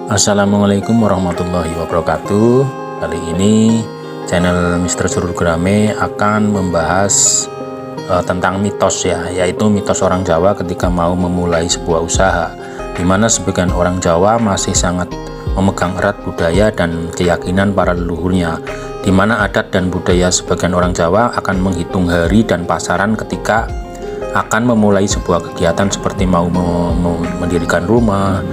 Assalamualaikum warahmatullahi wabarakatuh. Kali ini channel Mr. Surur Gurame akan membahas tentang mitos ya, yaitu mitos orang Jawa ketika mau memulai sebuah usaha, di mana sebagian orang Jawa masih sangat memegang erat budaya dan keyakinan para leluhurnya, di mana adat dan budaya sebagian orang Jawa akan menghitung hari dan pasaran ketika akan memulai sebuah kegiatan seperti mau mendirikan rumah,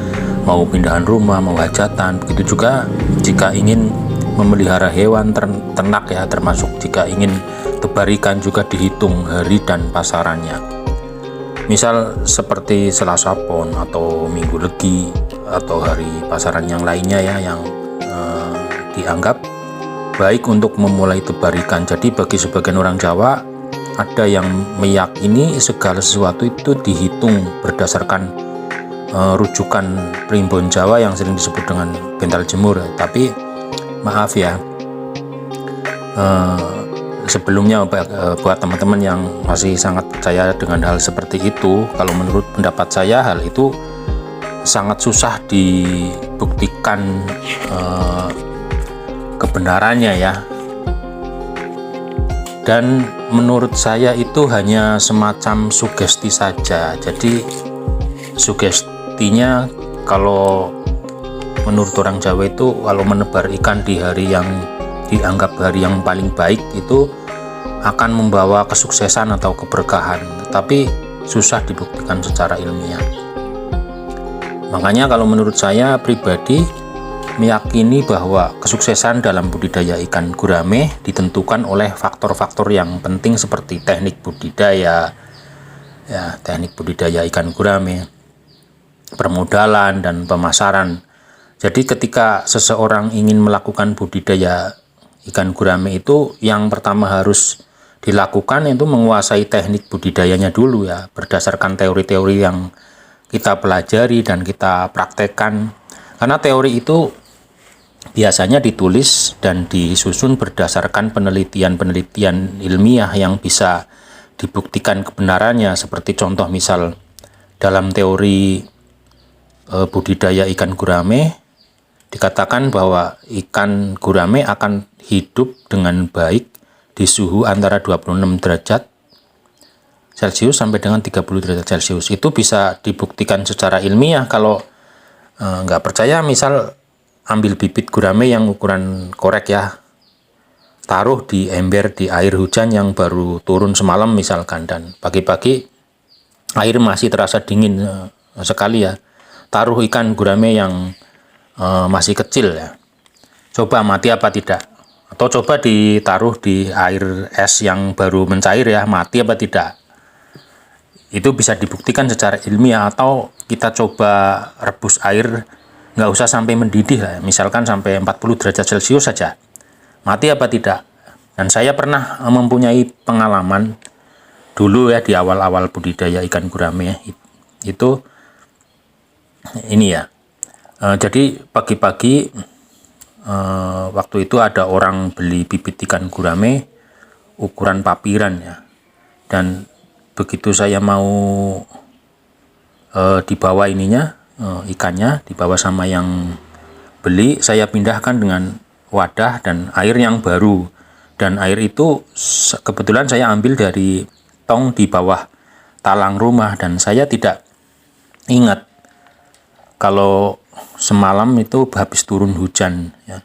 mau pindahan rumah, mau hajatan. Begitu juga jika ingin memelihara hewan ternak ya, termasuk jika ingin tebar ikan juga dihitung hari dan pasarannya. Misal seperti Selasa Pon atau Minggu Legi atau hari pasaran yang lainnya ya, yang dianggap baik untuk memulai tebar ikan. Jadi bagi sebagian orang Jawa ada yang meyakini segala sesuatu itu dihitung berdasarkan rujukan primbon Jawa yang sering disebut dengan bental jemur. Tapi maaf ya, sebelumnya buat teman-teman yang masih sangat percaya dengan hal seperti itu, kalau menurut pendapat saya hal itu sangat susah dibuktikan kebenarannya ya. Dan menurut saya itu hanya semacam sugesti saja. Jadi sugestinya, kalau menurut orang Jawa itu kalau menebar ikan di hari yang dianggap hari yang paling baik itu akan membawa kesuksesan atau keberkahan, tapi susah dibuktikan secara ilmiah. Makanya kalau menurut saya pribadi meyakini bahwa kesuksesan dalam budidaya ikan gurame ditentukan oleh faktor-faktor yang penting seperti teknik budidaya ya, teknik budidaya ikan gurame, permodalan dan pemasaran. Jadi ketika seseorang ingin melakukan budidaya ikan gurame itu, yang pertama harus dilakukan itu menguasai teknik budidayanya dulu ya, berdasarkan teori-teori yang kita pelajari dan kita praktekkan. Karena teori itu biasanya ditulis dan disusun berdasarkan penelitian-penelitian ilmiah yang bisa dibuktikan kebenarannya. Seperti contoh misal dalam teori budidaya ikan gurame dikatakan bahwa ikan gurame akan hidup dengan baik di suhu antara 26 derajat Celcius sampai dengan 30 derajat Celcius. Itu bisa dibuktikan secara ilmiah. Kalau nggak percaya, misal ambil bibit gurame yang ukuran korek ya, taruh di ember di air hujan yang baru turun semalam misalkan, dan pagi-pagi air masih terasa dingin sekali ya, taruh ikan gurame yang masih kecil ya, coba mati apa tidak, atau coba ditaruh di air es yang baru mencair ya, mati apa tidak. Itu bisa dibuktikan secara ilmiah. Atau kita coba rebus air, nggak usah sampai mendidih lah, misalkan sampai 40 derajat Celcius saja, mati apa tidak. Dan saya pernah mempunyai pengalaman dulu ya, di awal-awal budidaya ikan gurame itu ini ya. Jadi pagi-pagi waktu itu ada orang beli bibit ikan gurame ukuran papiran ya, dan begitu saya mau dibawa ininya, ikannya dibawa sama yang beli, saya pindahkan dengan wadah dan air yang baru. Dan air itu kebetulan saya ambil dari tong di bawah talang rumah, dan saya tidak ingat kalau semalam itu habis turun hujan ya.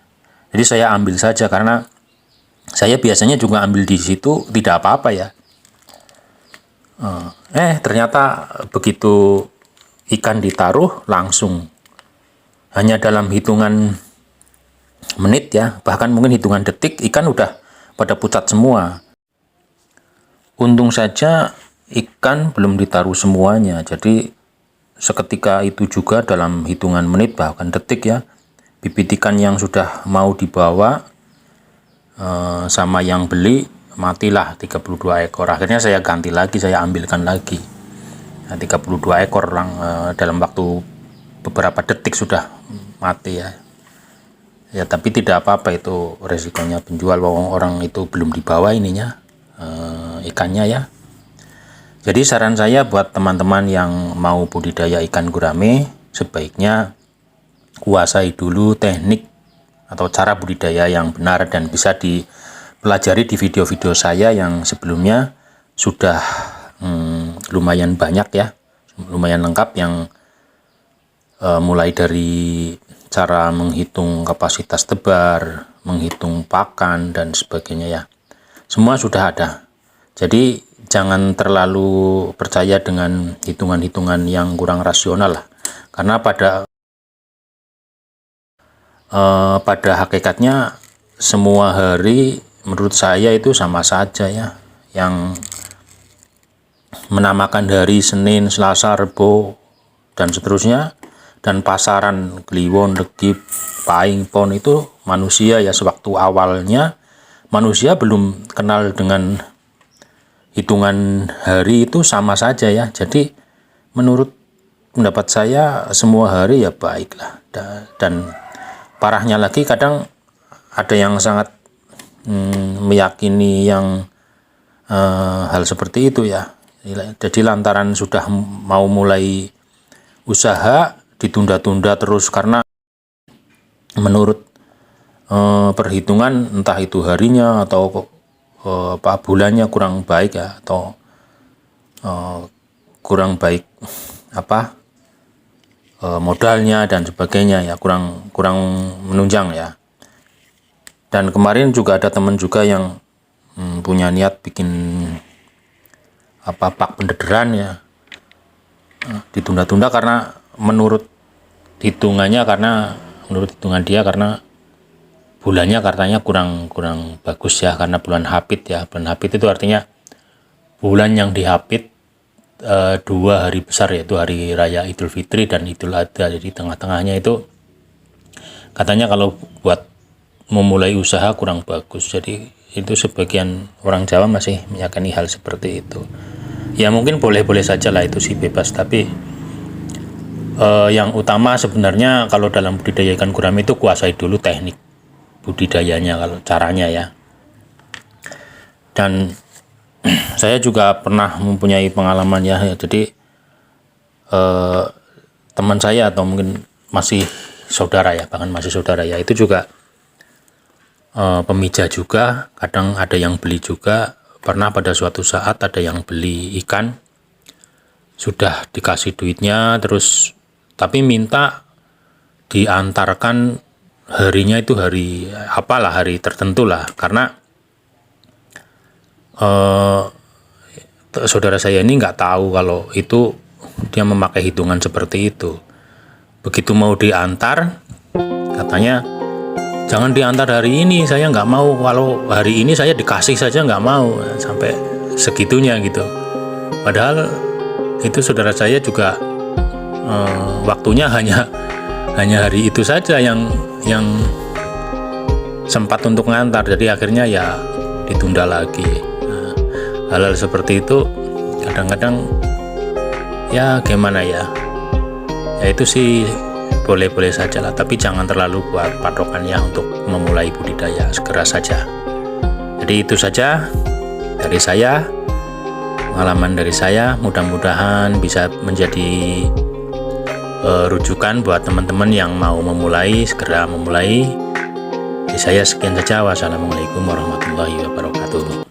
Jadi saya ambil saja, karena saya biasanya juga ambil di situ tidak apa-apa ya. Ternyata begitu ikan ditaruh, langsung hanya dalam hitungan menit ya, bahkan mungkin hitungan detik, ikan udah pada pucat semua. Untung saja ikan belum ditaruh semuanya, jadi seketika itu juga dalam hitungan menit bahkan detik ya, bibit ikan yang sudah mau dibawa sama yang beli matilah 32 ekor. Akhirnya saya ganti lagi, saya ambilkan lagi. Nah, 32 ekor dalam waktu beberapa detik sudah mati ya. Ya, tapi tidak apa-apa, itu resikonya penjual, orang itu belum dibawa ininya ikannya ya. Jadi saran saya buat teman-teman yang mau budidaya ikan gurame, sebaiknya kuasai dulu teknik atau cara budidaya yang benar, dan bisa dipelajari di video-video saya yang sebelumnya sudah lumayan banyak ya, lumayan lengkap, yang mulai dari cara menghitung kapasitas tebar, menghitung pakan dan sebagainya ya. Semua sudah ada. Jadi jangan terlalu percaya dengan hitungan-hitungan yang kurang rasional lah. Karena pada hakikatnya semua hari menurut saya itu sama saja ya. Yang menamakan hari Senin, Selasa, Rebo dan seterusnya, dan pasaran Kliwon, Legib, Paing, Pon itu manusia ya. Sewaktu awalnya manusia belum kenal dengan hitungan hari itu sama saja ya. Jadi menurut pendapat saya semua hari ya baiklah. Dan parahnya lagi kadang ada yang sangat meyakini yang hal seperti itu ya. Jadi lantaran sudah mau mulai usaha ditunda-tunda terus karena menurut perhitungan entah itu harinya atau bulannya kurang baik ya, atau kurang baik modalnya dan sebagainya ya, kurang menunjang ya. Dan kemarin juga ada teman juga yang punya niat bikin bak pendederan ya, ditunda-tunda karena menurut hitungannya, menurut hitungan dia karena bulannya katanya kurang bagus ya, karena bulan Hapit ya. Bulan Hapit itu artinya bulan yang dihapit 2 hari besar, yaitu hari raya Idul Fitri dan Idul Adha. Jadi tengah-tengahnya itu katanya kalau buat memulai usaha kurang bagus. Jadi itu sebagian orang Jawa masih meyakini hal seperti itu. Ya mungkin boleh-boleh saja lah, itu sih bebas. Tapi yang utama sebenarnya kalau dalam budidaya ikan gurame itu kuasai dulu teknik budidayanya, kalau caranya ya. Dan saya juga pernah mempunyai pengalaman ya. Jadi teman saya atau mungkin masih saudara ya, bahkan masih saudara ya, itu juga pemija juga, kadang ada yang beli juga. Pernah pada suatu saat ada yang beli ikan, sudah dikasih duitnya, terus tapi minta diantarkan harinya itu hari apalah, hari tertentu lah, karena saudara saya ini nggak tahu kalau itu dia memakai hitungan seperti itu. Begitu mau diantar, katanya jangan diantar hari ini, saya nggak mau, kalau hari ini saya dikasih saja nggak mau, sampai segitunya gitu. Padahal itu saudara saya juga waktunya hanya hari itu saja yang sempat untuk ngantar, jadi akhirnya ya ditunda lagi. Nah, hal-hal seperti itu kadang-kadang ya gimana ya, itu sih boleh-boleh saja lah, tapi jangan terlalu buat patokannya untuk memulai budidaya, segera saja. Jadi itu saja dari saya, pengalaman dari saya, mudah-mudahan bisa menjadi rujukan buat teman-teman yang mau memulai, segera memulai. Jadi saya sekian saja, wassalamualaikum warahmatullahi wabarakatuh.